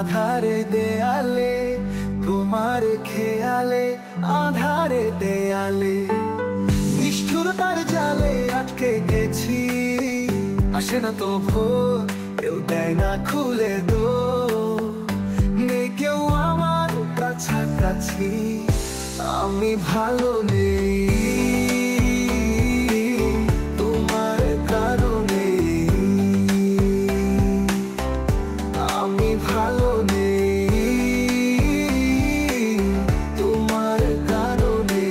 আধারে দেয়ালে, তোমার খেয়ালে আধারে দেয়ালে, নিষ্ঠুরতার জালে আটকে গেছি। আসে না তো ভোর, কেউ দেয় না খুলে দো, নেই কেউ আমার কাছাকাছি, আমি ভালো নেই তোমার কারণে, আমি ভালো নেই তোমার কারণে।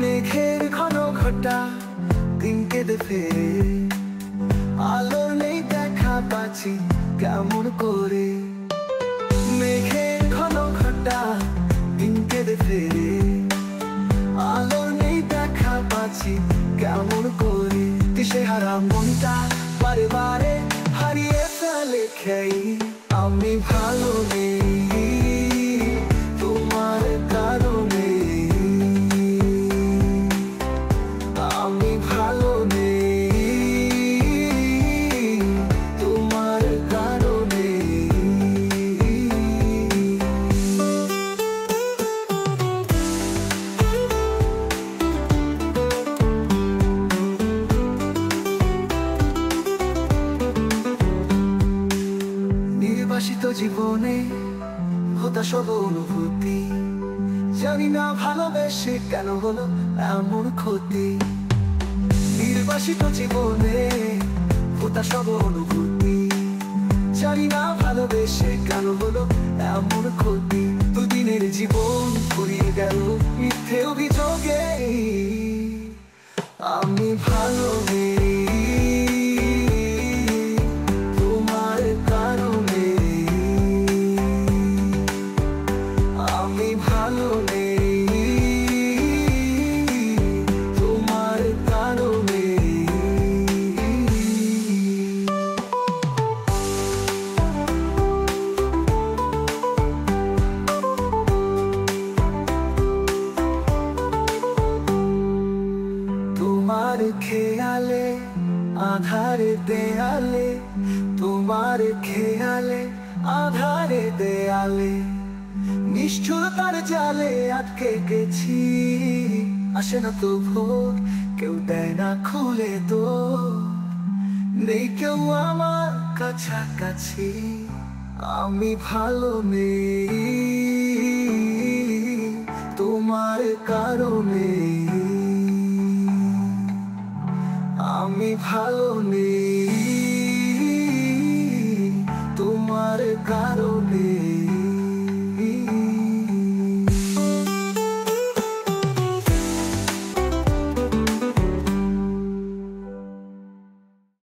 মেঘের ঘন ঘটা দিন কেঁদে ফেরে, আলো নেই দেখা পাচ্ছি কেমন করে। মেঘের ঘন ঘটা দিন কেঁদে ফেরে, আলো নেই দেখা পাচ্ছি কেমন করে। দিশেহারা মনটা বারে বারে হারিয়ে ফেলে খেই, আমি ভালো নেই তোমার কারণে, আমি ভালো নেই তোমার কারণে। নির্বাসিত জীবনে হতাশ সব অনুভূতি, জানি না ভালোবেসে কেন হলো এমন ক্ষতি। নির্বাসিত জীবনে হতাশ সব অনুভূতি, জানি না ভালোবেসে কেন হলো এমন ক্ষতি। দুদিনের জীবন ফুরিয়ে গেল মিথ্যে অভিযোগে, আমি ভালো নেই তোমার কারণে, আমি ভালো নেই তোমার কারণে। তোমার খেয়ালে আধারে দেয়ালে, তোমার খেয়ালে আধারে দেয়ালে, নিষ্ঠুরতার জালে আটকে গেছি। আসে না তো ভোর, কেউ দেয় না খুলে দো, নেই কেউ আমার কাছাকাছি, আমি ভালো নেই তোমার কারণে, আমি ভালো